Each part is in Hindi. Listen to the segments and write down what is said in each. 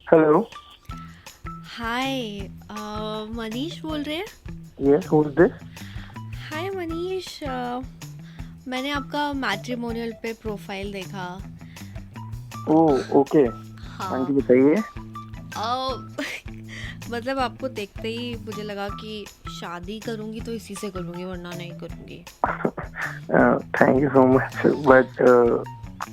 हेलो। हाय, मनीष बोल रहे हैं? Yes, who is this? Hi Manish, मैंने आपका मैट्रिमोनियल पे प्रोफाइल देखा। Oh, okay. हाँ हाँ। जी, बताइए। मतलब आपको देखते ही मुझे लगा कि शादी करूँगी तो इसी से करूँगी, वरना नहीं करूँगी। Thank you so much, but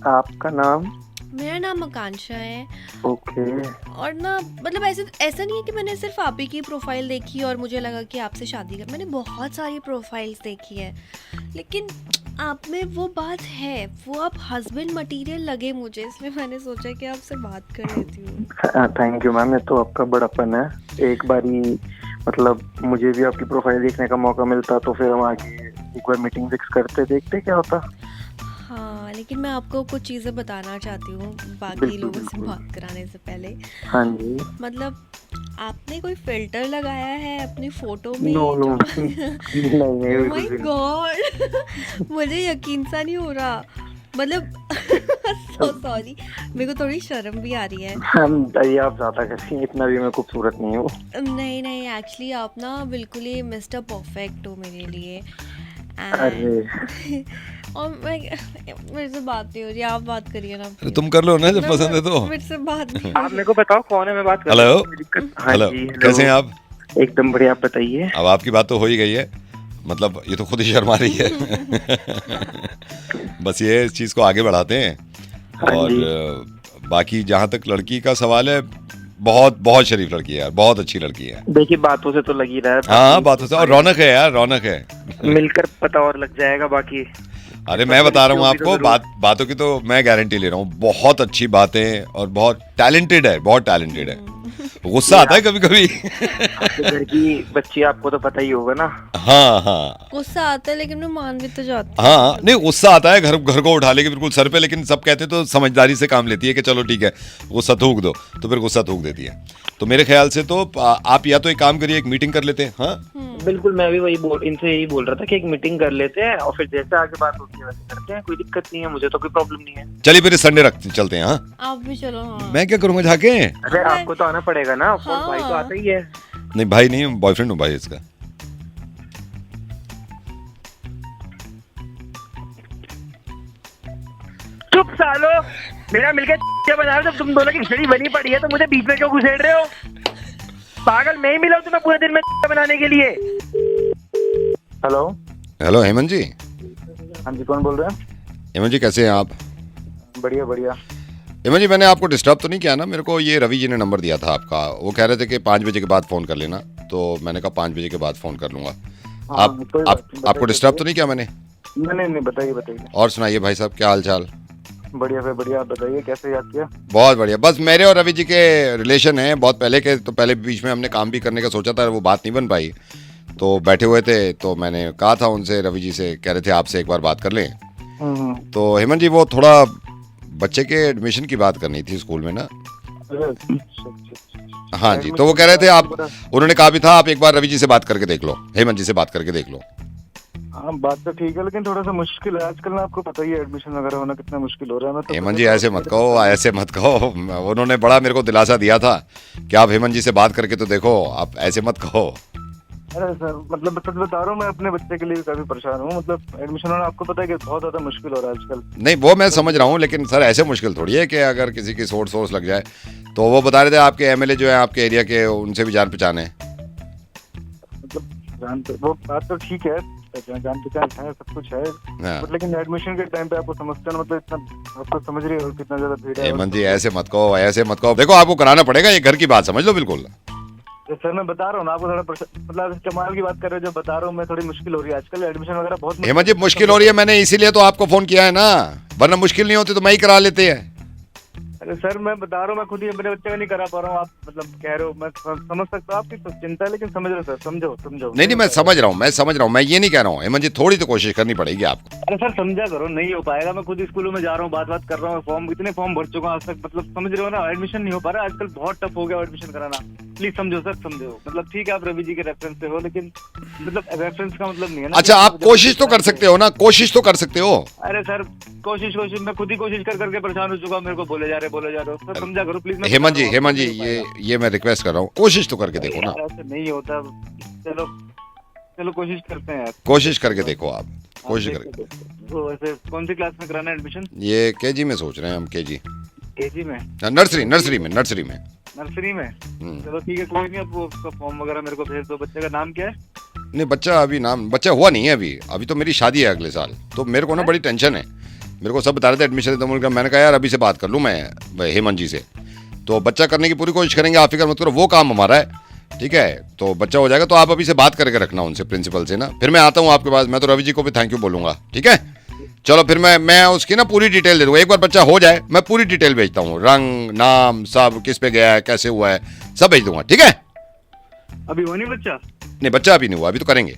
आपका नाम? मेरा नाम आकांक्षा है। ओके। और ना, मतलब ऐसे ऐसा नहीं है कि मैंने सिर्फ आप ही की प्रोफाइल देखी और मुझे लगा कि आपसे शादी कर। मैंने बहुत सारी प्रोफाइल्स देखी है, लेकिन आप में वो बात है, वो आप हस्बैंड मटेरियल लगे मुझे, इसलिए मैंने सोचा कि आपसे बात कर लेती हूँ। थैंक यू मैम, ये तो आपका बड़ापन है। एक बारी मतलब मुझे भी आपकी प्रोफाइल देखने का मौका मिलता तो फिर हम आगे एक बार मीटिंग फिक्स करते, देखते क्या होता। हाँ, लेकिन मैं आपको कुछ चीज़ें बताना चाहती हूँ बाकी बिल्कुल लोगों से बिल्कुल। बात कराने से पहले। हाँ जी। मतलब आपने कोई फ़िल्टर लगाया है अपनी फ़ोटो नो में नो जो नहीं नहीं, ओह बिल्कुल माय भी नहीं। गॉड! मुझे यकीन सा नहीं हो रहा। मतलब सो सॉरी, मेरे को थोड़ी शर्म भी आ रही है। मैम ये आप ज्यादा कर रही हैं, इतना भी मैं खूबसूरत नहीं हूँ। नहीं नहीं, एक्चुअली आप ना बिल्कुल ही मिस्टर परफेक्ट हो मेरे लिए। अरे एंड और मैं, मेरे से बात नहीं हो रही, आप बात करिए ना अरे प्लीज। तुम कर लो ना जब ना पसंद है तो। मेरे से बात नहीं हो आप रही। मेरे को बताओ कौन है, मैं बात कर हेलो। लेता हूँ, कोई दिक्कत? हाँ हेलो। जी, हेलो। कैसे हैं आप? एकदम बढ़िया, आप बताइए। अब आपकी बात तो हो ही गई है, मतलब ये तो खुद ही शर्मा रही है। बस ये इस चीज़ को आगे बढ़ाते हैं। हाँ और जी। बाकी जहाँ तक लड़की का सवाल है, बहुत बहुत शरीफ लड़की है यार, बहुत अच्छी लड़की है। देखिए, बातों से तो लगी रहा है, हाँ, बाकी बातों से, और रौनक है यार, रौनक है। मिलकर पता और लग जाएगा बाकी। अरे मैं किस्मत में बता रहा लिखी हूँ होगी तो आपको, जरूर। बातों की तो मैं गारंटी ले रहा हूँ, बहुत अच्छी बातें और बहुत टैलेंटेड है, बहुत टैलेंटेड है। गुस्सा ये आता है कभी कभी। आपके घर की बच्ची, आपको तो पता ही होगा ना। हाँ हाँ। गुस्सा आता है, लेकिन मैं मान भी तो जाती हूँ हाँ, कभी नहीं कभी। गुस्सा आता है, घर घर को उठा लेके बिल्कुल सर पे, लेकिन सब कहते तो समझदारी से काम लेती है कि चलो ठीक है, गुस्सा थूक दो, तो फिर गुस्सा थूक देती है। तो मेरे ख्याल से तो आप या तो एक काम करिए, एक मीटिंग कर लेते हैं। हाँ, बिल्कुल, मैं भी वही इनसे यही बोल रहा था कि एक मीटिंग कर लेते हैं और फिर जैसे आगे बात होती है वैसे करते हैं, कोई दिक्कत नहीं है, मुझे तो कोई प्रॉब्लम नहीं है। चलिए फिर इस संडे रखते चलते हैं। हाँ, आप भी चलो। हाँ मैं क्या करूँगा जाके? अरे मैं, आपको तो आना पड़ेगा ना, ऑफ कोर्स, भाई तो हाँ आता ही है। नहीं भाई नहीं, बॉयफ्रेंड हूँ भाई इसका। चुप सालो, मेरा मिलकर बना रहे हो, जब तुम दोनों की खिचड़ी बनी पड़ी है तो मुझे बीच में क्यों घुसेड़ रहे हो? पागल, मैं ही मिला हूं तुम्हें पूरे दिन में बनाने के लिए। हेलो। हेलो हेमंत जी। हाँ जी, कौन बोल रहे हैं? हेमंत जी कैसे हैं आप? बढ़िया बढ़िया। हेमंत जी, मैंने आपको डिस्टर्ब तो नहीं किया ना? मेरे को ये रवि जी ने नंबर दिया था आपका, वो कह रहे थे कि 5 बजे के बाद फ़ोन कर लेना, तो मैंने कहा 5 बजे के बाद फ़ोन कर लूँगा। हाँ, आप कोई आप बात नहीं, आपको बताइए डिस्टर्ब बताइए। तो नहीं किया मैंने? नहीं नहीं नहीं, बताइए बताइए। और सुनाइए भाई साहब, क्या हाल चाल? बढ़िया भाई बढ़िया, आप बताइए कैसे याद किया? बहुत बढ़िया। बस मेरे और रवि जी के रिलेशन हैं बहुत पहले के, तो पहले बीच में हमने काम भी करने का सोचा था, वो बात नहीं बन पाई। तो बैठे हुए थे तो मैंने कहा था उनसे, रवि जी से, कह रहे थे आपसे एक बार बात कर लें। हम्म। तो हेमंत जी, वो थोड़ा बच्चे के एडमिशन की बात करनी थी स्कूल में ना। अरे, अच्छा, अच्छा। हाँ जी, तो वो एडमिशन कह की रहे थे बात आप, तो बड़ा। उन्होंने कहा भी था आप एक बार रवि जी से बात करके देख लो, हेमंत जी से बात करके देख लो। हाँ, बात तो ठीक है, लेकिन थोड़ा सा मुश्किल है आजकल ना, आपको पता ही है एडमिशन वगैरह होना कितना मुश्किल हो रहा है। मैं तो हेमंत खुद जी ऐसे मत मेरे कहो, पापा ने। ऐसे मत कहो। उन्होंने बड़ा मेरे को दिलासा दिया था कि आप हेमंत जी से बात करके तो देखो, आप ऐसे मत कहो। अरे सर, मतलब सच बता रहा हूँ, मैं अपने बच्चे के लिए भी काफी परेशान हूँ। मतलब एडमिशन होना आपको पता है कि बहुत ज्यादा मुश्किल हो रहा है आजकल। नहीं वो मैं मतलब समझ रहा हूँ, लेकिन सर ऐसे मुश्किल थोड़ी है कि अगर किसी की सोर्स सोर्स लग जाए। तो वो बता रहे थे आपके एमएलए जो है आपके एरिया के, उनसे भी जान पहचान है। मतलब वो बात तो ठीक है, जान पहचान है, सब कुछ है। हाँ, बट लेकिन एडमिशन के टाइम पे आपको समझते हैं, मतलब इतना, आपको समझ रहे हो कितना ज्यादा भीड़ है और हेमंत सब जी कुछ। ऐसे मत कहो, ऐसे मत कहो, देखो आपको कराना पड़ेगा, ये घर की बात समझ लो बिल्कुल। तो सर मैं बता रहा हूँ ना आपको, थोड़ा मतलब कमाल की बात कर रहे हो, जो बता रहा हूँ मैं, थोड़ी मुश्किल हो रही है आजकल एडमिशन वगैरह, बहुत हेमंत जी मुश्किल मुश्किल सिस्टम हो हो रही है, गया मैंने इसीलिए तो आपको फोन किया है ना, वरना मुश्किल नहीं होती तो मैं ही करा लेते हैं। अरे सर, मैं बता रहा हूँ, मैं खुद ही अपने बच्चे का नहीं करा पा रहा हूँ। आप मतलब कह रहे हो, मैं समझ सकता हूँ आपकी तो चिंता है, लेकिन समझ रहे हो सर, समझो समझो, नहीं नहीं, मैं होता है। समझ रहा हूँ, मैं समझ रहा हूँ, मैं ये नहीं कह रहा हूँ। हेमंत जी थोड़ी तो कोशिश करनी पड़ेगी आपको। अरे सर समझा करो, नहीं हो पाएगा। मैं खुद स्कूलों में जा रहा हूँ, बात बात कर रहा हूँ, फॉर्म, इतने फॉर्म भर चुका हूँ आज तक, मतलब समझ रहे हो ना, एडमिशन नहीं हो पा रहा है आजकल, बहुत टफ हो गया एडमिशन कराना। प्लीज समझो सर, समझो। मतलब ठीक है आप रवि जी के रेफरेंस पे हो, लेकिन मतलब रेफरेंस का मतलब नहीं है ना। अच्छा आप कोशिश तो कर सकते हो ना, कोशिश तो कर सकते हो। अरे सर कोशिश मैं खुद ही कोशिश कर करके परेशान हो चुका हूं। मेरे को बोले जा रहे हो सर, समझा करो प्लीज। हेमंत जी ये मैं रिक्वेस्ट कर रहा हूँ, कोशिश तो करके देखो ना। ऐसे नहीं होता। चलो चलो कोशिश करते हैं यार। कोशिश करके देखो आप, कोशिश करके। तो वैसे कौन सी क्लास में कराना है एडमिशन? ये केजी में सोच रहे हैं हम, केजी केजी में? नर्सरी में। नर्सरी में? चलो ठीक है, कोई नहीं। अब वो उसका फॉर्म वगैरह मेरे को भेज दो। बच्चे का नाम क्या है? नहीं बच्चा हुआ नहीं है अभी तो मेरी शादी है अगले साल, तो मेरे को ना बड़ी टेंशन है। मेरे को सब बता रहे थे एडमिशन, तो मैंने कहा यार अभी से बात कर लूँ मैं हेमंत जी से, तो बच्चा करने की पूरी कोशिश करेंगे, आप फिक्र मत करो, वो काम हमारा है। ठीक है, तो बच्चा हो जाएगा, तो आप अभी से बात करके रखना उनसे, प्रिंसिपल से ना। फिर मैं आता हूँ आपके पास, मैं तो रवि जी को भी थैंक यू बोलूँगा। ठीक है, चलो फिर मैं उसकी ना पूरी डिटेल दे दूँगा। एक बार बच्चा हो जाए मैं पूरी डिटेल भेजता हूँ, रंग नाम सब, किस पे गया है, कैसे हुआ है, सब भेज दूंगा। ठीक है, अभी हुआ नहीं बच्चा? नहीं बच्चा अभी नहीं हुआ, अभी तो करेंगे।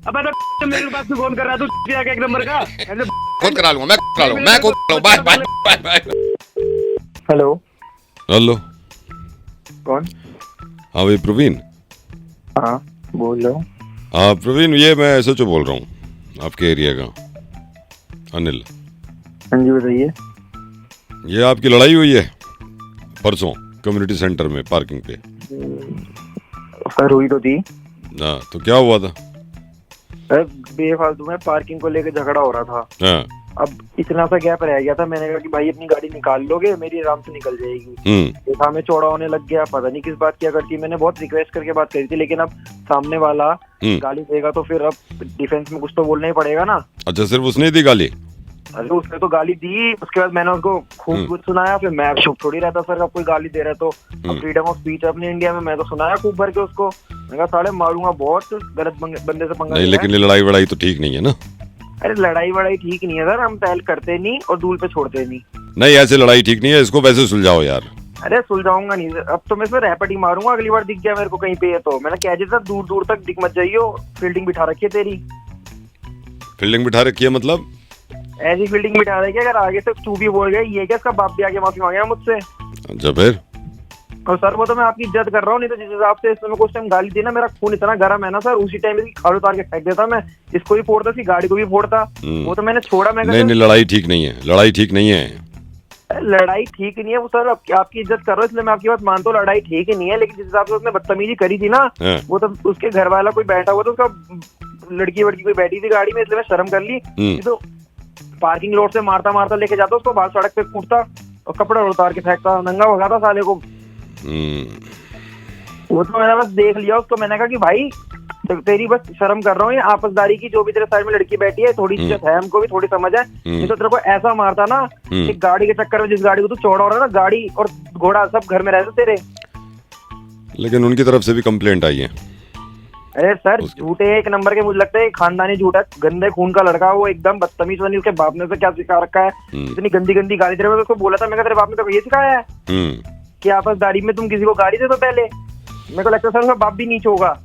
अब मेरे पास फोन कर रहा तू एक नंबर का। खुद करा लूंगा, मैं खुद करा लूंगा। बाय। हेलो हेलो, कौन? हाँ भाई प्रवीण। हाँ बोल रहा हूँ। हाँ प्रवीण, ये मैं SHO बोल रहा हूँ आपके एरिया का, अनिल। हाँ जी बताइए। ये आपकी लड़ाई हुई है परसों कम्युनिटी सेंटर में पार्किंग पे? सर हुई तो थी। हाँ, तो क्या हुआ था? सर बेफालतू में पार्किंग को लेकर झगड़ा हो रहा था। हाँ। अब इतना सा गैप रह गया था, मैंने कहा कि भाई अपनी गाड़ी निकाल लोगे, मेरी आराम से निकल जाएगी। देखा में चौड़ा होने लग गया, पता नहीं किस बात क्या करती। मैंने बहुत रिक्वेस्ट करके बात करी थी, लेकिन अब सामने वाला गाली देगा तो फिर अब डिफेंस में कुछ तो बोलना ही पड़ेगा ना। अच्छा, सिर्फ उसने दी गाली? अरे उसने तो गाली दी, उसके बाद मैंने उसको खूब कुछ सुनाया। फिर मैं चुप थोड़ी रहता सर, अब कोई गाली दे रहा है तो। अब फ्रीडम ऑफ स्पीच अपने इंडिया में, मैं तो सुनाया खूब भर के उसको। मैं कहा साले मारूंगा, बहुत गलत बंदे से पंगा। नहीं, लेकिन ये लड़ाई वड़ाई तो ठीक नहीं है ना? अरे लड़ाई वड़ाई ठीक नहीं है सर, हम पहल करते नहीं और दूर पे छोड़ते नहीं। नहीं, ऐसे लड़ाई ठीक नहीं है, इसको वैसे सुलझाओ यार। अरे सुलझाऊंगा नहीं सर, अब तो मैं सर रैपट ही मारूंगा। अगली बार दिख गया मेरे को कहीं पे है तो मैंने कह दिया सर, दूर दूर तक दिख मत जाइयो, फील्डिंग बिठा रखी है तेरी। फील्डिंग बिठा रखी है मतलब? ऐसी फील्डिंग बिठा रखी है, अगर आगे से तू भी बोल गया ये क्या, इसका बाप भी आगे माफी मांगेगा मुझसे। अच्छा फिर? और सर वो तो मैं आपकी इज्जत कर रहा हूँ, नहीं तो जिस हिसाब से इसमें कुछ टाइम गाली दी ना, मेरा खून इतना गर्म है ना सर, उसी टाइम इसकी खाल उतार के फेंक देता मैं। इसको भी फोड़ता, इसकी गाड़ी को भी फोड़ता। वो तो मैंने छोड़ा। मैं नहीं, लड़ाई ठीक नहीं है, लड़ाई ठीक नहीं है। लड़ाई ठीक नहीं है वो सर, आपकी इज्जत कर रहा हूँ इसलिए मैं आपकी बात मानता हूँ, लड़ाई ठीक ही नहीं है। लेकिन जिस हिसाब से उसने बदतमीजी करी थी ना, वो तो उसके घर वाला कोई बैठा हुआ था, उसका लड़की वड़की कोई बैठी थी गाड़ी में, इसलिए मैं शर्म कर ली। तो पार्किंग लॉट से मारता मारता लेके जाता, उसको बाहर सड़क पे कूटता और कपड़ा उतार के फेंकता, नंगा भगा था साले को। वो तो मैंने बस देख लिया उसको, मैंने कहा कि भाई तो तेरी बस शर्म कर रहा हूँ, ये आपसदारी की, जो भी तेरे साइड में लड़की बैठी है, थोड़ी इज्जत है, हमको भी थोड़ी समझ है। नहीं तो तेरे को ऐसा मारता ना, एक गाड़ी के चक्कर में, जिस गाड़ी को तू चौड़ा हो रहा है ना, गाड़ी और घोड़ा सब घर में रहते तेरे। लेकिन उनकी तरफ से भी कंप्लेंट आई है। अरे सर झूठे एक नंबर के, मुझे लगता है खानदानी झूठा, गंदे खून का लड़का वो, एकदम बदतमीज बनी। उसके बाप ने से क्या सिखा रखा है, इतनी गंदी गंदी गाली दे रहे। उसको बोला था, मैं तेरे बाप ने तो ये सिखाया है कि आपसदारी में तुम किसी को गाली दे दो पहले। मेरे को लगता है सर उसका बाप भी नीच होगा,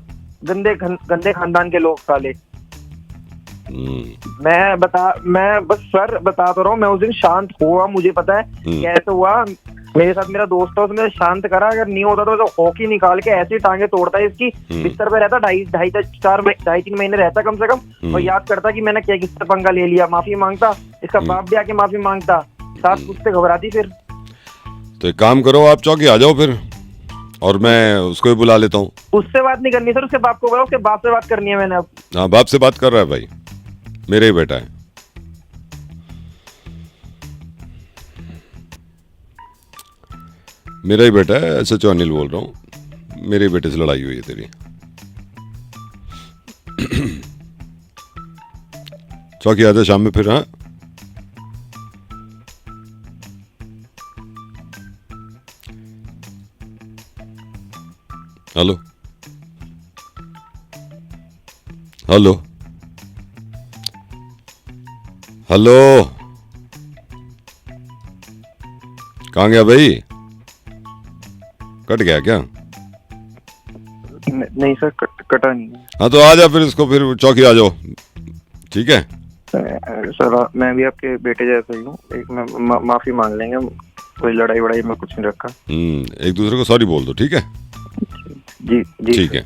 गंदे खानदान के लोग साले। मैं बस सर बता तो रहा हूँ, मैं उस दिन शांत हुआ, मुझे पता है कैसे हुआ। मेरे साथ मेरा दोस्त था, उसने शांत करा। अगर नहीं होता तो हॉकी निकाल के ऐसी टांगे तोड़ता है इसकी। बिस्तर पे रहता, 2.5-3 महीने रहता कम से कम, और याद करता कि मैंने क्या किससे पंगा ले लिया, माफी मांगता। इसका बाप भी आके माफी मांगता, सास उससे घबराती। फिर तो एक काम करो, आप चौकी आ जाओ फिर, और मैं उसको भी बुला लेता हूँ। उससे बात नहीं करनी सर, उसके बाप को बोला, उसके बाप से बात करनी है मैंने अब। हाँ, बाप से बात कर रहा है भाई, मेरे ही बेटा है। मेरा ही बेटा है, SHO अनिल बोल रहा हूँ। मेरे बेटे से लड़ाई हुई है तेरी। चौकी आजा शाम में फिर। हाँ, हेलो हेलो हेलो, कहाँ गया भाई? कट गया क्या? नहीं सर, कटा नहीं। हाँ तो आ जा फिर, इसको फिर चौकी आ जाओ, ठीक है? सर मैं भी आपके बेटे जैसा ही हूँ, एक मैं माफी मांग लेंगे, कोई लड़ाई वड़ाई में कुछ नहीं रखा। एक दूसरे को सॉरी बोल दो, ठीक है? जी जी ठीक है।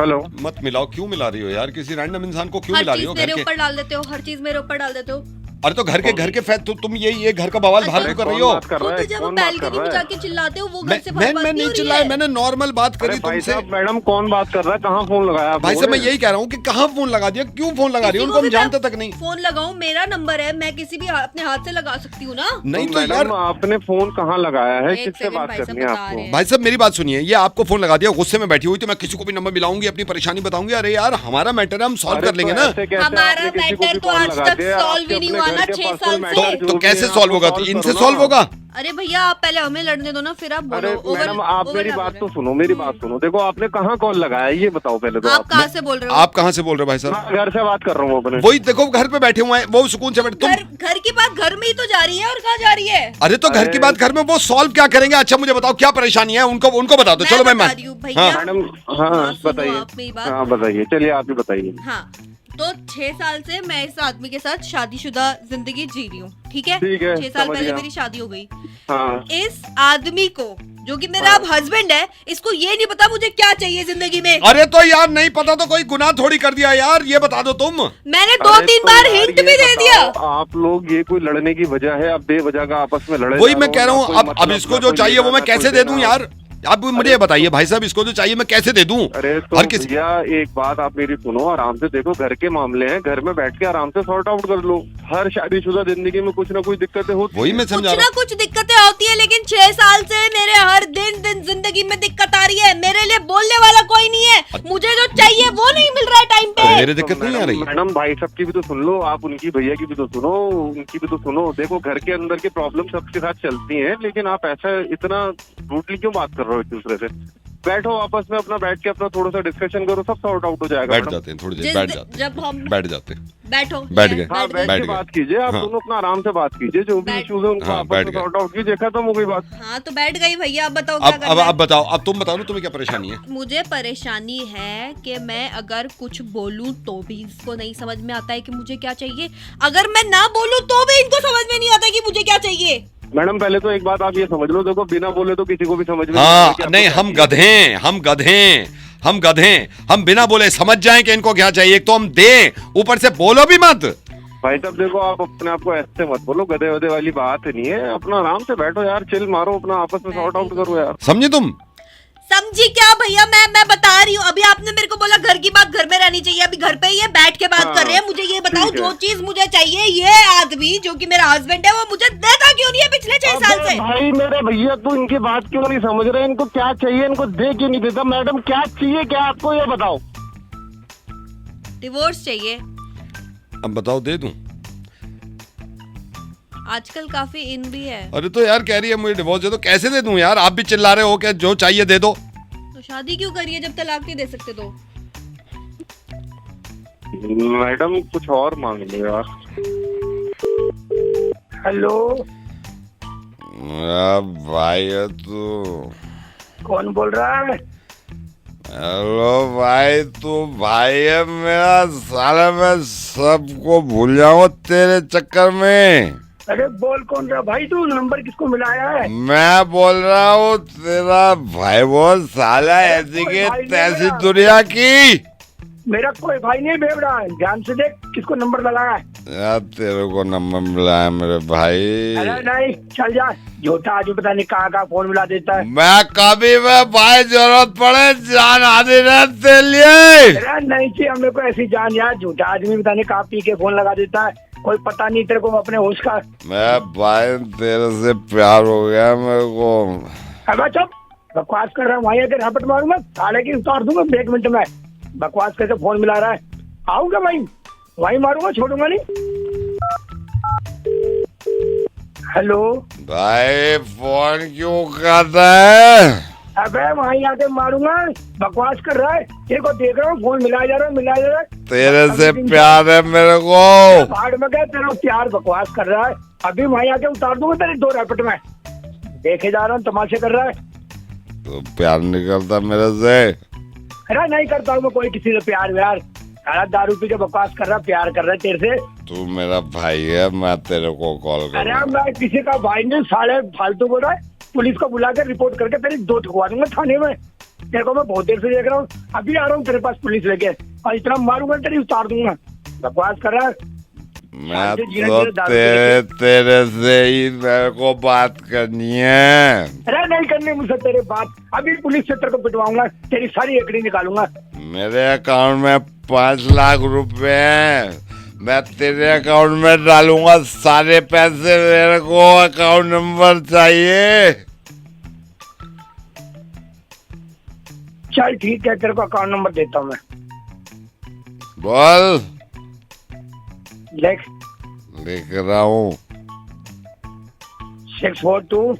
हेलो। मत मिलाओ, क्यों मिला रही हो यार? किसी रैंडम इंसान को क्यों हर मिला रही चीज हो? मेरे घर के, ऊपर डाल देते हो, हर चीज मेरे ऊपर डाल देते हो। अरे तो घर के तुम ये घर का बवाल अच्छा, फालतू कर रही हो। बात कर रहा तो है? जब कौन बात कर बैल्कनी रहा में है? जाके चिल्लाते हो वो घर से मैं बाहर बात मैं नहीं नहीं हो रही चिल्लाया, है। मैंने नॉर्मल बात अरे करी भाई तुमसे। साहब, मैडम कौन बात कर रहा है? कहाँ फोन लगाया भाई साहब मैं यही कह रहा हूँ कि कहाँ फोन लगा दिया, क्यों फोन लगा रही हो? किसी उनको को हम भी जानते मैं तक नहीं। फोन लगाऊं, मेरा नंबर है, मैं किसी भी अपने हाथ से लगा सकती हूँ ना। नहीं तो यार मैडम आपने फोन कहाँ लगाया है? एक किससे सेकंड बात भाई साहब करनी है बता रहे आपको? हैं। भाई साहब मेरी बात सुनिए, ये आपको फोन लगा दिया, गुस्से में बैठी हुई थी, मैं किसी को भी नंबर मिलाऊंगी, अपनी परेशानी बताऊंगी। अरे यार हमारा मैटर है, हम सॉल्व अरे कर लेंगे तो ना। ऐसे कैसे हमारा आपने किसी को मैटर भी तो फोन आज लगा तक दिया? सॉल्व ही आपके नहीं अपने हुआ घर ना के 6 personal साल matter से। जो तो भी कैसे हैं, सॉल्व आपको होगा? solve इनसे करो ना सॉल्व आप। होगा? अरे भैया आप पहले हमें लड़ने दो ना, फिर आप बोलो। अरे मैडम आप मेरी बात तो सुनो, मेरी बात सुनो। देखो आपने कहाँ कॉल लगाया ये बताओ पहले तो। आप कहाँ से बोल रहे हो? आप कहाँ से बोल रहे हो भाई साहब? मैं घर से बात कर रहा हूँ अपने। वही देखो, घर पे बैठे हुए हैं, वो सुकून से बैठे। तुम घर की बात घर में ही तो जा रही है, और कहाँ जा रही है? अरे तो घर की बात घर में, वो सॉल्व क्या करेंगे? अच्छा मुझे बताओ क्या परेशानी है, उनको बता दो। चलो मैं बता रही हूँ भैया। मैडम हाँ हाँ, सुनो बताइए। आप मेरी बात। हाँ बताइए, चलिए आप ही बताइए। हाँ, तो 6 साल से मैं इस आदमी के साथ शादीशुदा जिंदगी जी रही हूँ, ठीक है? ठीक है, 6 साल समझ पहले गया। मेरी शादी हो गई। हाँ इस आदमी को, जो कि मेरा अब हस्बैंड है, इसको ये नहीं पता मुझे क्या चाहिए जिंदगी में। अरे तो यार नहीं पता तो कोई गुनाह थोड़ी कर दिया यार, ये बता दो तुम। मैंने अरे 2-3 तो बार यार हिंट ये भी दे बताओ, दिया। आप लोग ये कोई लड़ने की वजह है? अब बेवजह का आपस में लड़े वही जा मैं रहे कह हो, रहा ना हूँ। कोई अब मतलब, इसको ना जो कोई चाहिए लेना, वो मैं ना कैसे कोई दे दूं देना। यार? आप मुझे ये बताइए भाई साहब, इसको जो चाहिए मैं कैसे दे दूं? अरे तो हर किसी भैया एक बात आप मेरी सुनो आराम से। देखो घर के मामले हैं, घर में बैठ के आराम से सॉर्ट आउट कर लो। हर शादीशुदा जिंदगी में कुछ ना कुछ दिक्कतें होती वही हैं। मैं कुछ समझा ना रहा हूँ। कुछ दिक्कतें होती है, लेकिन 6 साल से मेरे हर दिन जिंदगी में दिक्कत आ रही है। मेरे लिए बोलने वाला कोई नहीं है, मुझे जो चाहिए वो नहीं मिल रहा है टाइम पे। मेरे दिक्कत नहीं आ रही। मैडम भाई सब की भी तो सुन लो आप, उनकी भैया की भी तो सुनो, उनकी भी तो सुनो। देखो घर के अंदर की प्रॉब्लम सबके साथ चलती हैं, लेकिन आप ऐसा इतना रूडली क्यों बात कर रहे हो एक दूसरे से? बैठो आपस में, अपना बैठ के अपना थोड़ा सा डिस्कशन करो, सब सॉर्ट आउट हो जाएगा। बैठ मैडम जाते हैं थोड़ी देर, जिस बैठ दिन- जाते जब हम हैं, बैठ जाते हैं। बैठो, बैठ गए। हाँ बैठ बैठ के गए। बात कीजिए आप हाँ। दोनों, अपना आराम से बात कीजिए, जो भी बैठ- इश्यूज है उनको हाँ, आपस बैठ में गए। सॉर्ट आउट कीजिए, खत्म हो गई बात। हाँ तो बैठ गई भैया, अब बताओ क्या अब करना है? अब बताओ, अब तुम बताओ ना, तुम्हें क्या परेशानी है? मुझे परेशानी है कि मैं अगर कुछ बोलूं तो भी इसको नहीं समझ में आता है कि मुझे क्या चाहिए। अगर मैं ना बोलूं तो भी इनको समझ में नहीं आता कि मुझे क्या चाहिए। मैडम पहले तो एक बात आप ये समझ लो, देखो बिना बोले तो किसी को भी समझ में नहीं आता हाँ कि आपको नहीं, क्या हम चाहिए। गधे हैं, हम गधे हैं, हम बिना बोले समझ जाएं कि इनको क्या चाहिए। एक तो हम दें, ऊपर से बोलो भी मत। भाई साहब देखो आप अपने आप को ऐसे मत बोलो, गधे वधे वाली बात नहीं है। अपना आराम से बैठो यार, चिल मारो, अपना आपस में सॉर्ट आउट करो यार। समझे तुम? समझी क्या भैया? मैं बता रही हूँ। अभी आपने मेरे को बोला घर की बात घर में रहनी चाहिए, अभी घर पे ही है, बैठ के बात हाँ, कर रहे हैं। मुझे ये बताओ, ठीक है। जो चीज मुझे चाहिए, ये आदमी जो कि मेरा हस्बैंड है वो मुझे देता क्यों नहीं है पिछले 6 साल अबे से? भाई मेरे भैया तो इनकी बात क्यों नहीं समझ रहे? इनको क्या चाहिए, इनको दे क्यों नहीं देता? मैडम क्या चाहिए क्या आपको ये बताओ। डिवोर्स चाहिए। अब बताओ दे दूं? आजकल काफी इन भी है। अरे तो यार कह रही है मुझे डिवोर्स दे दो, कैसे दे दूं यार? आप भी चिल्ला रहे हो कि जो चाहिए दे दो। तो शादी क्यों करिए जब तलाक नहीं दे सकते तो? मैडम कुछ और मांग लो यार। हेलो, भाई तू, कौन बोल रहा है? हेलो भाई, तू भाई है मेरा? साला मैं सबको भूल जाऊँ तेरे चक्कर में। अरे बोल कौन रहा भाई? तू नंबर किसको मिलाया है? मैं बोल रहा हूँ तेरा भाई, वो साला ऐसी के भाई नहीं तैसी मेरा। दुनिया की। मेरा कोई भाई नहीं बेवड़ा है, ध्यान से देख किसको नंबर लगाया है। यार तेरे को नंबर मिला है मेरे भाई। अरे नहीं, चल जा, झूठा आज पता नहीं कहाँ फोन मिला देता है। मैं कभी में भाई जरूरत पड़े जान हाजिर है तेरे लिए। अरे नहीं चाहिए हमें को ऐसी जान यार, झूठा आदमी पता नहीं कहाँ पी के फोन लगा देता है। कोई पता नहीं तेरे को अपने होश का। मैं भाई तेरे से प्यार हो गया मेरे को। अबे चुप, बकवास कर रहा हूँ। वहीं आके रपट मारूंगा, साले की उतार दूंगा 1 मिनट में। बकवास करके फोन मिला रहा है। आऊंगा वहीं मारूंगा, छोड़ूंगा नहीं। हेलो भाई फोन क्यों करता है? अबे वहीं आके मारूंगा, बकवास कर रहा है। तेरे को देख रहा हूँ, फोन मिलाया जा रहा है। तेरे से प्यार है मेरे को। भाड़ में गया, तेरा प्यार बकवास कर रहा है। अभी वहीं आके उतार दूंगा तेरे 2 रपट में। देखे जा रहा हूँ, तमाशे कर रहा है। तो प्यार नहीं करता मेरे से? अरे नहीं करता हूँ मैं कोई किसी से प्यार व्यार। सारा दारू पी के बकवास कर रहा, प्यार कर रहा है तेरे से। तू मेरा भाई है, मैं तेरे को कॉल कर अरे रहा हूँ। मैं किसी का भाई नहीं, साले फालतू बोल रहा है। पुलिस को बुला कर रिपोर्ट करके तेरी दो ठुकवा दूंगा थाने में। तेरे को मैं बहुत देर से देख रहा हूँ, अभी आ रहा हूँ तेरे पास पुलिस लेके, और इतना मारूंगा तेरी उतार दूंगा। बकवास कर रहा है। मैं तो तेरे से ही मेरे को बात करनी है। अरे नहीं करनी मुझसे तेरे बात, अभी पुलिस से तेरे को पिटवाऊंगा, तेरी सारी एकड़ी निकालूंगा। मेरे अकाउंट में 5 लाख रुपए हैं, मैं तेरे अकाउंट में डालूंगा सारे पैसे। मेरे को अकाउंट नंबर चाहिए। चल ठीक है, तेरे को अकाउंट नंबर देता हूँ मैं। बोल। लिख रहा हूँ। 642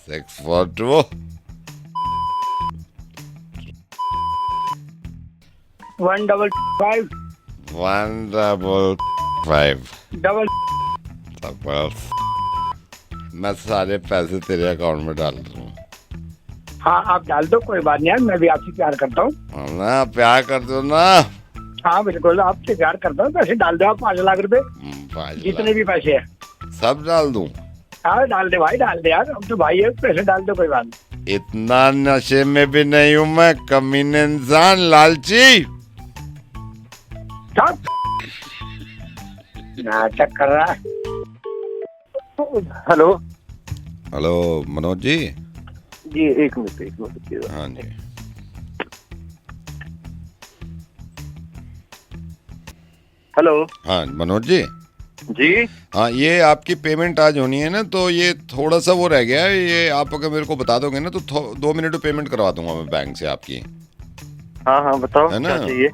642 155 155 डबल। मैं सारे पैसे तेरे अकाउंट में डाल दूँ। हाँ आप डाल दो, कोई बात नहीं यार, मैं भी आपसे प्यार करता हूँ। ना प्यार कर दो ना। हाँ बिल्कुल आपसे प्यार करता हूँ, पैसे डाल दो आप 5 लाख रुपए, 5 जितने भी पैसे हैं सब डाल दूँ। हाँ डाल दे भाई, डाल दे यार, हम तो भाई है, पैसे डाल दो, कोई बात नहीं। इतना नशे में भी नहीं हूँ मैं, कमीने इंसान, लालची। चुप। नाटक कर रहा है। Hello hello Manoj ji. जी, एक मिनट। हाँ जी। हेलो हाँ मनोज जी। जी। हाँ ये आपकी पेमेंट आज होनी है ना, तो ये थोड़ा सा वो रह गया है, ये आप अगर मेरे को बता दोगे ना तो 2 मिनट में पेमेंट करवा दूंगा मैं बैंक से आपकी। हाँ बताओ है ना? क्या चाहिए?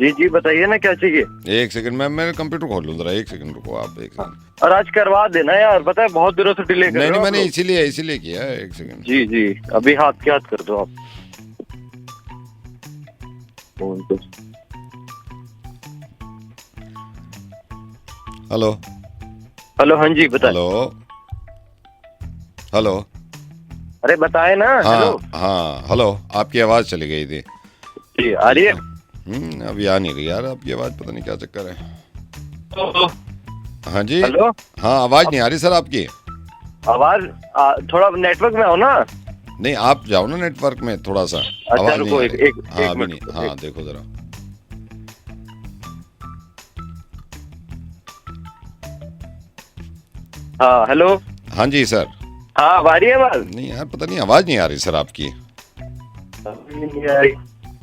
जी बताइए ना क्या चाहिए। 1 सेकंड में मेरे कंप्यूटर खोल लूँ जरा, 1 सेकंड रुको आप, 1 सेकंड। और आज करवा देना यार, पता है बहुत दिनों से डिले कर रहे हो नहीं आप मैंने लोग। इसीलिए किया है। 1 सेकंड। जी अभी हाथ के हाथ कर दो आप फोन पे। हेलो हाँ जी बताए। हेलो। अरे बताए ना। हाँ हेलो, आपकी आवाज चली गई थी। जी आ रही है। अभी आ नहीं रही यार आपकी आवाज, पता नहीं क्या चक्कर है। हाँ जी। हेलो। हाँ आवाज नहीं आ रही सर आपकी। आवाज थोड़ा नेटवर्क में आओ ना। नहीं आप जाओ ना नेटवर्क में थोड़ा सा। अच्छा आवाज रुको, नहीं आ रही। एक हाँ अभी मिनट। नहीं। हाँ देखो जरा। हाँ हेलो। हाँ जी सर। हाँ आ रही है आवाज? नहीं यार पता नहीं आवाज नहीं आ रही सर आपकी।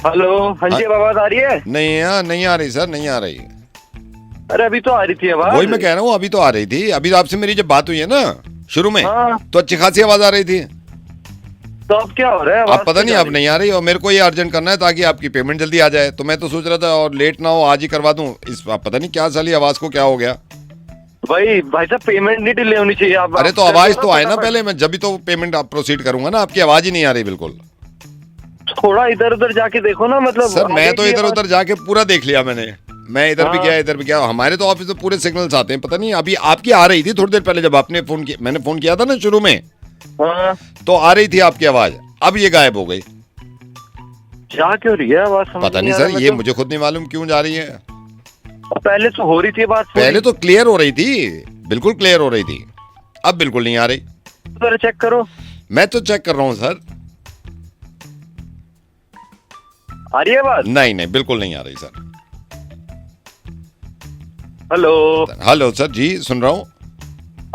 हेलो। हाँ जी आवाज आ रही है? नहीं यार नहीं आ रही सर, नहीं आ रही। अरे अभी तो आ रही थी आवाज। वही मैं कह रहा हूँ, अभी तो आ रही थी। अभी आपसे मेरी जब बात हुई है ना शुरू में, हाँ। तो अच्छी खासी आवाज आ रही थी। तो अब क्या हो रहा है? आप पता नहीं अब नहीं आ रही, और मेरे को ये अर्जेंट करना है ताकि आपकी पेमेंट जल्दी आ जाए। तो मैं तो सोच रहा था और लेट ना हो, आज ही करवा दूं। इस पता नहीं क्या साली आवाज को क्या हो गया। भाई साहब पेमेंट नहीं डिले होनी चाहिए। आप अरे तो आवाज तो आए ना पहले, मैं जब भी तो पेमेंट आप प्रोसीड करूंगा ना। आपकी आवाज ही नहीं आ रही बिल्कुल। थोड़ा इधर उधर जाके देखो ना, मतलब सर मैं तो इधर उधर जाके पूरा देख लिया मैंने। मैं इधर भी गया, इधर भी गया। हमारे तो ऑफिस में पूरे सिग्नल्स आते हैं। पता नहीं अभी आपकी आ रही थी थोड़ी देर पहले, जब आपने फोन किया, मैंने फोन किया था ना शुरू में, तो आ रही थी आपकी आवाज। अब ये गायब हो गई। क्या क्यों रही है आवाज? पता नहीं सर, ये मुझे खुद नहीं मालूम क्यों जा रही है। पहले तो हो रही थी बात, पहले तो क्लियर हो रही थी, बिल्कुल क्लियर हो रही थी। अब बिल्कुल नहीं आ रही। जरा चेक करो। मैं तो चेक कर रहा हूँ सर। आ रही है आवाज? नहीं बिल्कुल नहीं आ रही सर। हेलो। हेलो सर जी सुन रहा हूँ।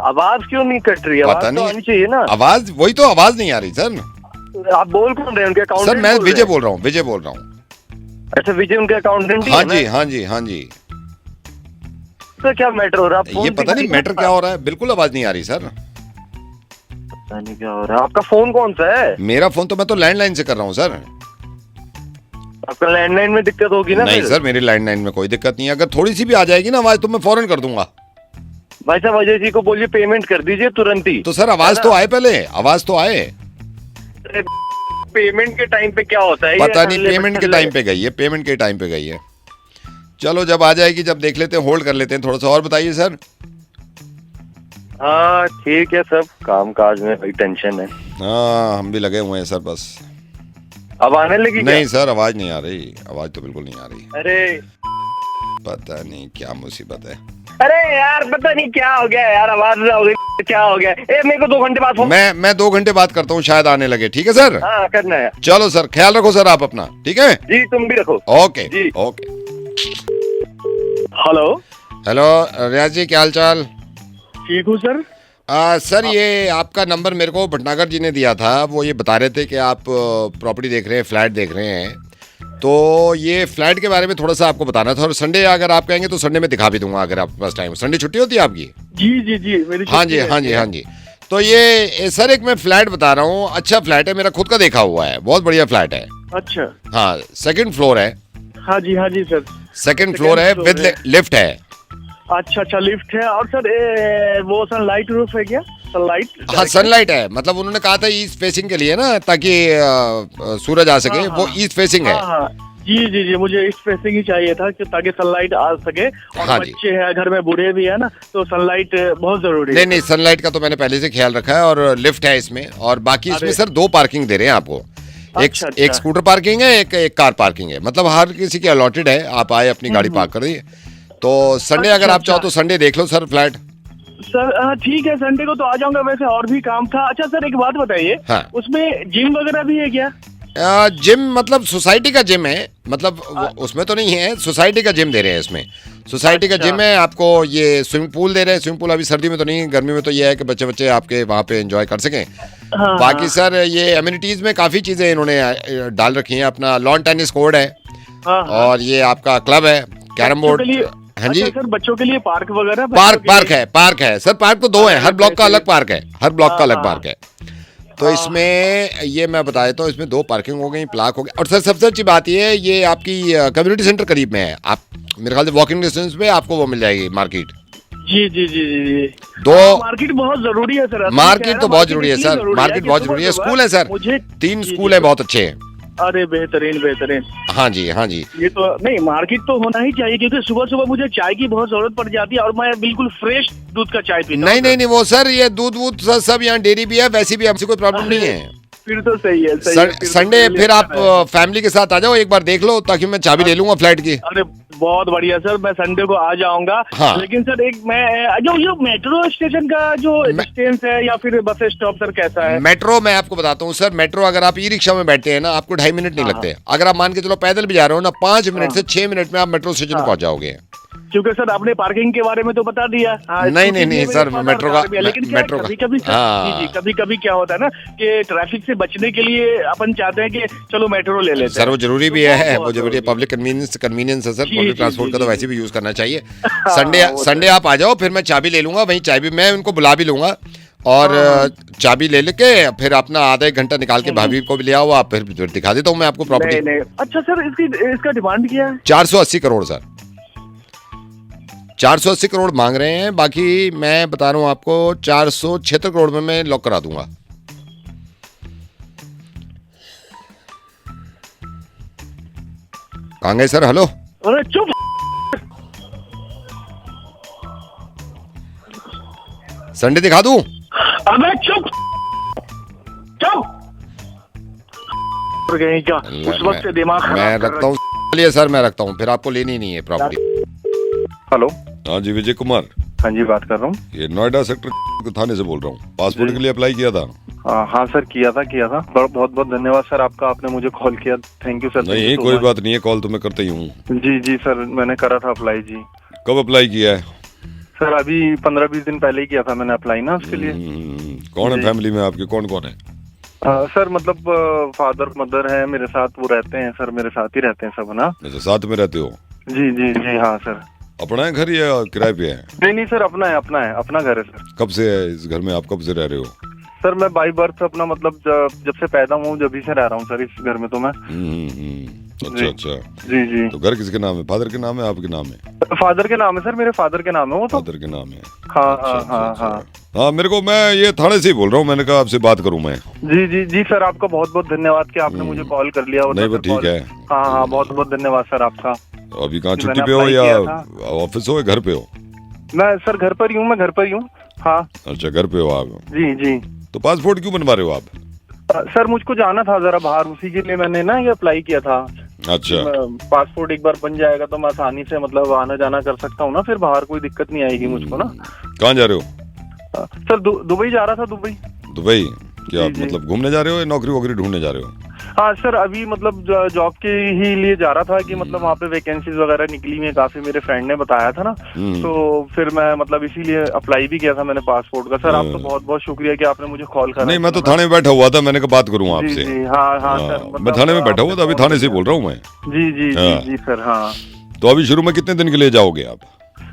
आवाज क्यों नहीं कट रही है? पता आवाज तो नहीं आनी चाहिए ना। आवाज, वही तो आवाज नहीं आ रही सर। आप बोल कौन रहे हैं? उनके अकाउंटेंट? सर मैं विजय बोल रहा हूँ, विजय बोल रहा हूँ। अच्छा विजय उनके अकाउंटेंट? हाँ जी हाँ जी हाँ जी। तो क्या मैटर हो रहा है? ये पता नहीं मैटर क्या हो रहा है, बिल्कुल आवाज नहीं आ रही सर। पता नहीं क्या हो रहा है। आपका फोन कौन सा है? मेरा फोन तो मैं तो लैंडलाइन से कर रहा हूँ सर। आपका लैंडलाइन में दिक्कत होगी ना? नहीं सर मेरी लैंडलाइन में कोई दिक्कत नहीं है। अगर थोड़ी सी भी आ जाएगी ना आवाज तो मैं फौरन कर दूंगा। भाई साहब अजय जी को बोलिए पेमेंट कर दीजिए तुरंत ही। तो सर आवाज तो आए, पहले आवाज तो आए। पेमेंट के टाइम पे क्या होता है? पता नहीं पेमेंट के टाइम पे गई है, पेमेंट के टाइम पे गई है। चलो जब आ जाएगी, जब देख लेते हैं, होल्ड कर लेते हैं थोड़ा सा। और बताइए सर। हाँ ठीक है, सब काम काज में भाई टेंशन है। हाँ हम भी लगे हुए हैं सर बस। अब आने लगी? नहीं सर आवाज नहीं आ रही, आवाज तो बिल्कुल नहीं आ रही। अरे पता नहीं क्या मुसीबत है। अरे यार पता नहीं क्या हो गया यार, आवाज ना हो गई, क्या हो गया। मेरे को 2 घंटे बाद फोन। मैं 2 घंटे बाद करता हूँ, शायद आने लगे। ठीक है सर, हाँ करना है। चलो सर, ख्याल रखो सर आप अपना। ठीक है जी तुम भी रखो। ओके जी। ओके। हेलो हेलो रियाज जी, क्या हाल चाल? ठीक हूँ सर। सर ये आपका नंबर मेरे को भटनागर जी ने दिया था। वो ये बता रहे थे कि आप प्रॉपर्टी देख रहे हैं, फ्लैट देख रहे हैं। तो ये फ्लैट के बारे में थोड़ा सा आपको बताना था, और संडे अगर आप कहेंगे तो संडे में दिखा भी दूंगा, अगर आपके पास टाइम। संडे छुट्टी होती है आपकी? जी जी जी मेरी हाँ जी हाँ जी हाँ जी। तो ये सर एक मैं फ्लैट बता रहा हूँ, अच्छा फ्लैट है, मेरा खुद का देखा हुआ है, बहुत बढ़िया फ्लैट है। अच्छा हाँ, 2nd फ्लोर है। हाँ जी सर। 2nd फ्लोर है, floor विद है। लिफ्ट है। अच्छा लिफ्ट है। और सर वो सनलाइट रूफ है क्या? सनलाइट? हाँ सनलाइट है, मतलब उन्होंने कहा था ईस्ट फेसिंग के लिए ना, ताकि सूरज आ सके। वो ईस्ट फेसिंग है। हाँ जी मुझे इस फेसिंग ही चाहिए था कि ताकि सनलाइट आ सके। और हाँ जी। बच्चे हैं घर में, बूढ़े भी है ना, तो सनलाइट बहुत जरूरी नहीं है। नहीं, सनलाइट का तो मैंने पहले से ख्याल रखा है, और लिफ्ट है इसमें। और बाकी इसमें अरे। सर 2 पार्किंग दे रहे हैं आपको। अच्छा। एक स्कूटर पार्किंग है, एक कार पार्किंग है, मतलब हर किसी की अलॉटेड है। आप आए अपनी गाड़ी पार्क कर दिए। तो संडे अगर आप चाहो तो संडे देख लो सर फ्लैट। सर ठीक है, संडे को तो आ जाऊंगा। वैसे और भी काम था। अच्छा सर एक बात बताइए, हाँ। उसमें जिम वगैरह भी है क्या? जिम मतलब सोसाइटी का जिम है, मतलब उसमें तो नहीं है, सोसाइटी का जिम दे रहे हैं इसमें। सोसाइटी का अच्छा। जिम है। आपको ये स्विमिंग पूल दे रहे हैं। स्विमिंग पूल अभी सर्दी में तो नहीं, गर्मी में तो ये है कि बच्चे आपके वहाँ पे एंजॉय कर सकें। हाँ, बाकी सर ये एम्यूनिटीज में काफ़ी चीज़ें इन्होंने डाल रखी हैं। अपना लॉन टेनिस कोर्ट है, हाँ। और ये आपका क्लब है, कैरम बोर्ड। हाँ जी। अच्छा, सर बच्चों के लिए पार्क वगैरह? पार्क है सर। पार्क तो 2 है, हर ब्लॉक का अलग पार्क है, हर ब्लॉक का अलग हाँ। पार्क है। तो इसमें ये मैं बता देता हूँ, इसमें 2 पार्किंग हो गई, प्लाक हो गया। और सर सबसे अच्छी बात ये है, ये आपकी कम्युनिटी सेंटर करीब में है। आप मेरे ख्याल से वॉकिंग डिस्टेंस पे आपको वो मिल जाएगी मार्केट। जी। दो मार्केट बहुत जरूरी है सर। मार्केट तो बहुत जरूरी है सर, मार्केट बहुत जरूरी है। स्कूल है सर, 3 स्कूल है, बहुत अच्छे हैं। अरे बेहतरीन। हाँ जी हाँ जी। ये तो नहीं, मार्केट तो होना ही चाहिए, क्योंकि सुबह सुबह मुझे चाय की बहुत जरूरत पड़ जाती है, और मैं बिल्कुल फ्रेश दूध का चाय पीता हूँ। नहीं वो सर, ये दूध वूध सब यहाँ डेयरी भी है, वैसे भी हमसे कोई प्रॉब्लम नहीं है। फिर तो सही है। संडे फिर आप फैमिली के साथ आ जाओ, एक बार देख लो, ताकि मैं चाबी ले लूंगा फ्लैट की। अरे बहुत बढ़िया सर, मैं संडे को आ जाऊंगा। हाँ। लेकिन सर एक मैं जो मेट्रो स्टेशन का जो डिस्टेंस है, या फिर बस स्टॉप सर कैसा है? मेट्रो मैं आपको बताता हूँ सर। मेट्रो अगर आप ई रिक्शा में बैठते हैं ना, आपको 2.5 मिनट नहीं लगते। अगर आप मान के चलो पैदल भी जा रहे हो ना, 5 मिनट से 6 मिनट में आप मेट्रो स्टेशन पहुंच जाओगे। क्योंकि सर आपने पार्किंग के बारे में तो बता दिया। नहीं सर, मेट्रो का लेकिन मेट्रो का कभी कभी क्या होता है ना कि ट्रैफिक से बचने के लिए अपन चाहते हैं कि चलो मेट्रो ले लेते हैं। सर वो जरूरी भी है, वो जरूरी है। पब्लिक कन्वीनियंस है सर, पब्लिक ट्रांसपोर्ट का तो वैसे भी यूज करना चाहिए। संडे आप आ जाओ, फिर मैं चाबी ले लूंगा, वहीं चाबी मैं उनको बुला भी लूंगा, और चाबी ले लेके फिर अपना आधा 1 घंटा निकाल के भाभी को भी ले आओ आप, फिर दिखा देता हूँ मैं आपको प्रॉपर्टी। नहीं। अच्छा सर इसका डिमांड क्या है? 480 करोड़ सर, 480 करोड़ मांग रहे हैं। बाकी मैं बता रहा हूँ आपको, 476 करोड़ में मैं लॉक करा दूंगा। कहाँ गए सर? हेलो, अरे चुप। संडे दिखा दूं? अबे चुप। क्या उस वक्त से दिमाग खराब मैं कर रखता हूँ। चलिए सर, मैं रखता हूँ, फिर आपको लेनी नहीं है प्रॉपर्टी। हेलो। हाँ जी, विजय कुमार, हाँ जी बात कर रहा हूँ। ये नोएडा सेक्टर थाने से बोल रहा हूँ। पासपोर्ट के लिए अप्लाई किया था? हाँ सर किया था। बहुत बहुत धन्यवाद सर आपका, आपने मुझे कॉल किया। Thank you sir. नहीं कोई बात नहीं है, कॉल तो मैं करता ही हूँ। जी सर, मैंने करा था अप्लाई जी। कब अप्लाई किया है? सर अभी 15-20 दिन पहले ही किया था मैंने अप्लाई ना उसके लिए। कौन है फैमिली में आपके, कौन कौन है? सर मतलब फादर मदर है मेरे साथ, वो रहते हैं सर, मेरे साथ ही रहते हैं सब ना। अच्छा, साथ में रहते हो? जी हाँ सर। अपना है घर या किराए पे है? नहीं सर, अपना है, अपना घर है सर। कब से है इस घर में, आप कब से रह रहे हो? सर मैं बाई बर्थ अपना मतलब जब से पैदा हूँ जब से रह रहा हूँ सर इस घर में तो मैं। अच्छा। जी। तो घर किसके नाम है? फादर के नाम है, आपके नाम है? फादर के नाम है सर, मेरे फादर के नाम है वो तो। फादर के नाम है? हाँ। हाँ, मेरे को, मैं ये थाने से ही बोल रहा हूँ, मैंने कहा आपसे बात करूँ मैं। जी सर, आपका बहुत बहुत धन्यवाद कि आपने मुझे कॉल कर लिया। नहीं वो ठीक है। हाँ बहुत बहुत धन्यवाद सर आपका। अभी कहाँ, छुट्टी पे हो या ऑफिस हो या घर पे हो? मैं सर घर पर ही हूँ, मैं घर पर ही हूँ। हाँ। अच्छा, घर पे हो आप? जी। तो पासपोर्ट क्यों बनवा रहे हो आप? सर मुझको जाना था जरा बाहर, उसी के लिए मैंने ना ये अप्लाई किया था। अच्छा पासपोर्ट एक बार बन जाएगा तो मैं आसानी से मतलब आना जाना कर सकता हूँ ना, फिर बाहर कोई दिक्कत नहीं आएगी मुझको ना। कहाँ जा रहे हो? सर दुबई जा रहा था, दुबई। दुबई? क्या जी, जी। मतलब घूमने जा रहे हो या नौकरी वोकरी ढूंढने जा रहे हो? हाँ सर, अभी मतलब जॉब के ही लिए जा रहा था कि मतलब वहाँ पे वैकेंसीज वगैरह निकली हुई है काफी, मेरे फ्रेंड ने बताया था ना। तो फिर मैं मतलब इसीलिए अप्लाई भी किया था मैंने पासपोर्ट का। सर आपका बहुत बहुत शुक्रिया कि आपने मुझे कॉल करा। नहीं, मैं तो थाने में बैठा हुआ था, मैंने कहा बात करूँ जी आपसे। जी, हाँ हाँ सर, मैं मतलब थाने में बैठा हुआ था, अभी आपने थाने से कॉल बोल रहा हूँ मैं। जी जी जी हाँ। जी सर। हाँ तो अभी शुरू में कितने दिन के लिए जाओगे आप?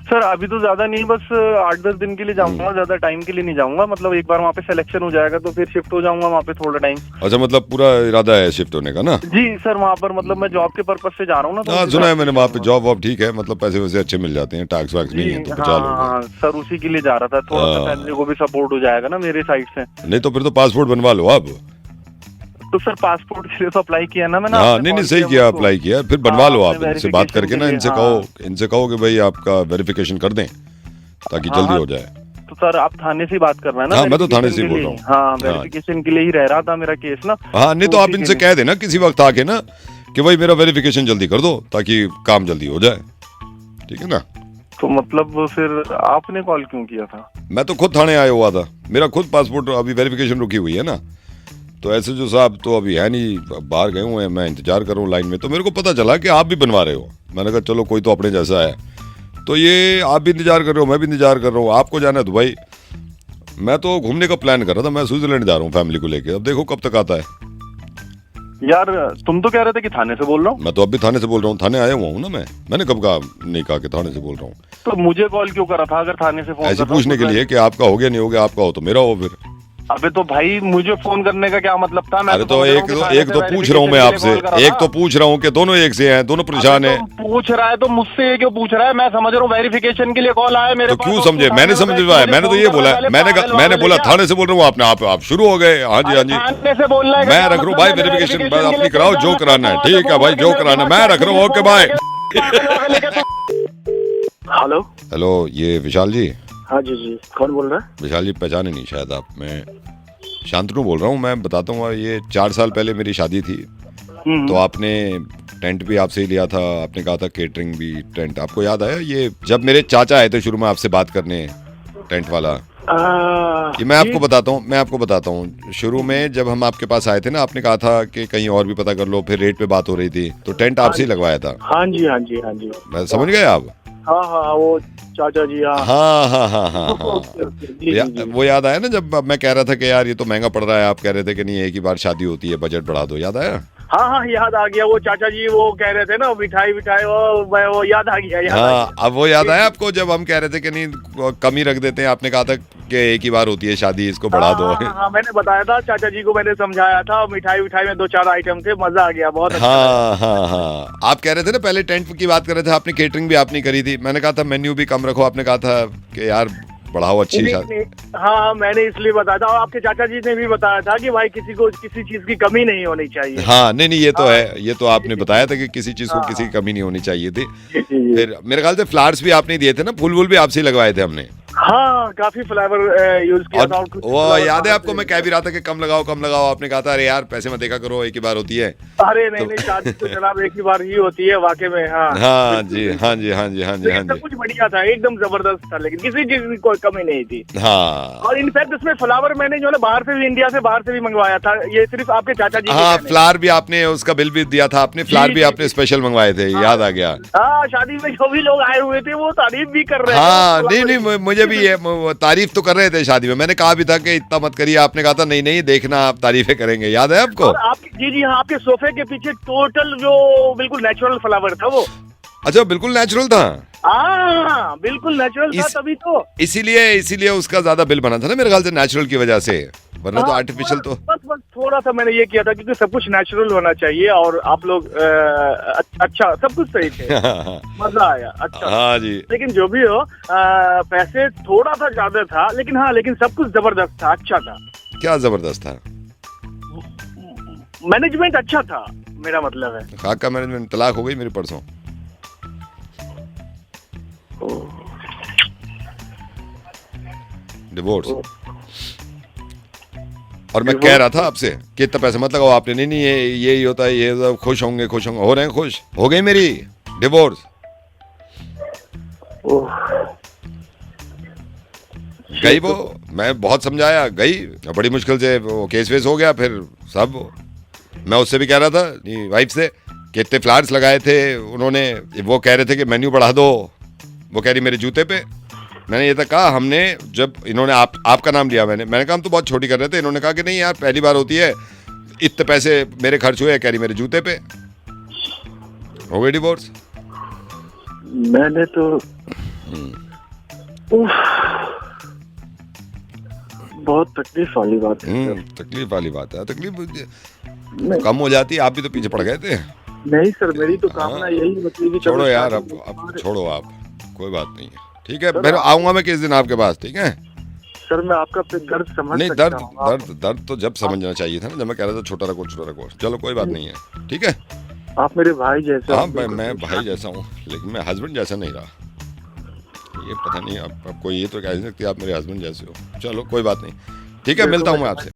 सर अभी तो ज्यादा नहीं, बस 8-10 दिन के लिए जाऊंगा, ज्यादा टाइम के लिए नहीं जाऊंगा। मतलब एक बार वहाँ पे सिलेक्शन हो जाएगा तो फिर शिफ्ट हो जाऊंगा वहाँ पे थोड़ा टाइम। अच्छा, मतलब पूरा इरादा है शिफ्ट होने का ना? जी सर, वहाँ पर मतलब मैं जॉब के पर्पज से जा रहा हूँ ना। तो हाँ, उस सुना है हिसाब से मैंने वहाँ पे जाऊंगा। जॉब वॉब ठीक है, मतलब पैसे वैसे अच्छे मिल जाते हैं, टैक्स वैक्स नहीं है जी तो बचा हाँ लोगे। हाँ सर, उसी के लिए जा रहा था, थोड़ा सा हाँ। फैमिली को भी सपोर्ट हो जाएगा ना मेरे साइड से। नहीं तो फिर तो पासपोर्ट बनवा लो आप। तो सर पासपोर्ट के लिए तो अप्लाई किया ना मैंने। हाँ, आपने नहीं call सही किया, मुझको। अप्लाई किया, फिर बनवा हाँ, लो आपने आप इनसे बात verification करके के ना, लिए, इनसे कहो कि भाई आपका वेरिफिकेशन कर दें ताकि हाँ, जल्दी हाँ। हो जाए। तो सर आप थाने से ही बात कर रहे हैं ना? हाँ, मैं तो थाने verification से ही के बोल लिए। रहा हूँ। हाँ, हाँ। वेरिफिकेशन के लिए ही रह रहा था मेरा केस ना। हाँ, नहीं तो आप उसी के इनसे लिए। कह देना किसी वक्त आके ना कि भाई मेरा वेरिफिकेशन जल्दी कर दो ताकि काम जल्दी हो जाए, ठीक है ना? तो मतलब फिर आपने कॉल क्यों किया था? मैं तो खुद थाने आया हुआ था, मेरा खुद पासपोर्ट अभी वेरिफिकेशन रुकी हुई है ना। तो ऐसे जो साहब तो अभी है नहीं, बाहर गए हुए हैं, मैं इंतजार कर रहा हूँ लाइन में, तो मेरे को पता चला कि आप भी बनवा रहे हो। मैंने कहा चलो कोई तो अपने जैसा है, तो ये आप भी इंतजार कर रहे हो, मैं भी इंतजार कर रहा हूँ। आपको जाना है दुबई, मैं तो घूमने का प्लान कर रहा था, मैं स्विट्जरलैंड जा रहा हूँ फैमिली को लेके। अब देखो कब तक आता है। यार तुम तो कह रहे थे कि थाने से बोल रहा हूँ। मैं तो अब भी थाने से बोल रहा हूँ, थाने आया हुआ हूँ ना मैंने कब कहा, नहीं कहा कि थाने से बोल रहा हूँ। तो मुझे कॉल क्यों करा था अगर थाने से फोन ऐसे कर रहा हूँ पूछने तो के लिए कि आपका हो गया नहीं हो गया, आपका हो तो मेरा हो फिर। अबे तो भाई मुझे फोन करने का क्या मतलब था? मैं अरे तो समझ रहा एक हूँ कि तो थाने एक से तो पूछ रहा हूँ मैं verification आपसे, के लिए call करा एक था। तो पूछ रहा हूँ कि दोनों एक से हैं, दोनों परेशान अबे है। तो पूछ रहा है तो मुझसे ये क्यों पूछ रहा है? मैं समझ रहा हूँ वेरिफिकेशन के लिए कॉल आया मेरे तो पास। क्यों और समझे? तू मैंने थाने में समझ बैठ के पाया, मुझे मैंने तो फोन ये कर बोला, रहा है, मैंने पागल मैंने वागल बोला है क्या? थाने से बोल रहा हूँ, आप शुरू हो गए। हाँ जी, हाँ जी, थाने से बोल रहा है मैं क्या? रख रहा हूँ मतलब भाई मैंने वेरिफिकेशन, verification बस के अपनी लिए कराओ, फोन जो कर कराना है रहा था, ठीक है भाई, तो जो मेरे कराना है पास मैं रख रहा हूँ, ओके बाय। पागल वागल है क्या तू? हेलो। हेलो, ये विशाल जी? हाँ जी जी, कौन बोल रहा है? विशाल जी पहचाने नहीं शायद आप, मैं शांतनु बोल रहा हूँ। मैं बताता हूँ, ये 4 साल पहले मेरी शादी थी, तो आपने टेंट भी आपसे ही लिया था, आपने कहा था केटरिंग भी, टेंट आपको याद आया? ये जब मेरे चाचा आए थे शुरू में आपसे बात करने, टेंट वाला, ये मैं आपको बताता हूँ शुरू में जब हम आपके पास आए थे ना, आपने कहा था कि कहीं और भी पता कर लो, फिर रेट पे बात हो रही थी, तो टेंट आपसे ही लगवाया था। हाँ जी हाँ जी हाँ जी। मैं समझ गए आप? हाँ हाँ, वो चाचा जी, हाँ हाँ। ओके, ओके, जी, जी, जी। वो याद आया ना जब मैं कह रहा था कि यार ये तो महंगा पड़ रहा है, आप कह रहे थे कि नहीं एक ही बार शादी होती है, बजट बढ़ा दो, याद आया? हाँ हाँ, याद आ गया। वो चाचा जी वो कह रहे थे ना मिठाई विठाई, वो याद आ गया, याद आ हाँ, गया। अब वो याद आया आपको जब हम कह रहे थे कि नहीं कम ही रख देते हैं, आपने कहा था कि एक ही बार होती है शादी, इसको बढ़ा दो। हाँ, मैंने बताया था चाचा जी को, मैंने समझाया था। मिठाई विठाई में 2-4 आइटम थे, मजा आ गया, बहुत अच्छा हाँ। आप कह रहे थे ना पहले टेंट की बात कर रहे थे, आपने केटरिंग भी आपने करी थी, मैंने कहा था मेन्यू भी कम रखो, आपने कहा था कि यार बढ़ाओ अच्छी शादी। हाँ, मैंने इसलिए बताया था, और आपके चाचा जी ने भी बताया था कि भाई किसी को किसी चीज की कमी नहीं होनी चाहिए। हाँ, नहीं ये तो है, ये तो आपने बताया था कि किसी चीज को किसी की कमी नहीं होनी चाहिए थी। फिर मेरे ख्याल से फ्लावर्स भी आपने दिए थे ना, फूल भी आपसे ही लगवाए थे हमने। हाँ, काफी फ्लेवर यूज किया था। और वो याद है आपको, मैं कह भी रहा था कि कम लगाओ, आपने कहा था अरे यार पैसे मत देखा करो, एक ही बार होती है। अरे नहीं, शादी तो जनाब एक ही बार ही होती है वाकई में। हाँ जी। सब कुछ बढ़िया था, एकदम जबरदस्त था, लेकिन किसी चीज की कोई कमी नहीं थी। हाँ, और इनफैक्ट उसमें फ्लावर मैंने जो है बाहर से भी, इंडिया से बाहर से भी मंगवाया था, ये सिर्फ आपके चाचा जी। हाँ, फ्लावर भी आपने, उसका बिल भी दिया था आपने, फ्लावर भी आपने स्पेशल मंगवाए थे, याद आ गया। हाँ, शादी में जो भी लोग आए हुए थे वो तारीफ भी कर रहे थे। हाँ, नहीं मुझे भी ये तारीफ तो कर रहे थे शादी में, मैंने कहा भी था कि इतना मत करिए, आपने कहा था नहीं देखना आप तारीफें करेंगे, याद है आपको? आपकी जी हाँ, आपके सोफे के पीछे टोटल जो बिल्कुल नेचुरल फ्लावर था वो। अच्छा, बिल्कुल नेचुरल था। हाँ, बिल्कुल नेचुरल था, तभी तो इसीलिए उसका ज्यादा बिल बना था ना मेरे ख्याल से, नेचुरल की वजह से, वरना तो आर्टिफिशियल तो। बस थोड़ा सा मैंने ये किया था क्योंकि सब कुछ नेचुरल होना चाहिए, और आप लोग अच्छा, सब कुछ सही थे, मजा आया, अच्छा। हाँ जी, लेकिन जो भी हो, पैसे थोड़ा सा ज्यादा था, लेकिन सब कुछ जबरदस्त था, अच्छा था। क्या जबरदस्त था? मैनेजमेंट अच्छा था, मेरा मतलब है। खाका मैनेजमेंट, तलाक हो गई मेरी परसों। डिवोर्स। और मैं कह रहा था आपसे कि इतना पैसा मत लगाओ आपने, नहीं नहीं ये ही होता है, ये खुश होंगे हो रहे हैं खुश, हो गई मेरी डिवोर्स। गई वो, मैं बहुत समझाया, गई बड़ी मुश्किल से, वो केस वेस हो गया फिर सब। मैं उससे भी कह रहा था वाइफ से कि इतने फ्लावर्स लगाए थे उन्होंने, वो कह रहे थे कि मेन्यू बढ़ा दो, वो कह रही मेरे जूते पे। मैंने ये तक कहा, हमने जब इन्होंने आपका नाम लिया, मैंने कहा हम तो बहुत छोटी कर रहे थे, इन्होंने कहा कि नहीं यार पहली बार होती है, इतने पैसे मेरे खर्च हुए, कह रही मेरे जूते पे। हो गई डिवोर्स। मैंने तो बहुत तकलीफ वाली बात है। तकलीफ वाली बात है, तकलीफ कम हो जाती है। आप भी तो पीछे पड़ गए थे। नहीं सर, मेरी तो कामना यही होती है। छोड़ो यार, अब छोड़ो आप, कोई बात नहीं है, ठीक है। फिर आऊंगा मैं किस दिन आपके पास, ठीक है। सर मैं आपका दर्द समझ नहीं, सकता हूं। दर्द तो जब समझना चाहिए था ना, जब मैं कह रहा था छोटा रखो। चलो कोई बात नहीं है, ठीक है। आप मेरे भाई जैसे। हाँ मैं भाई जैसा हूँ, लेकिन मैं हस्बैंड जैसा नहीं रहा। ये पता नहीं, अब कोई ये तो कह नहीं सकती आप मेरे हस्बैंड जैसे हो। चलो कोई बात नहीं, ठीक है, मिलता हूँ मैं आपसे।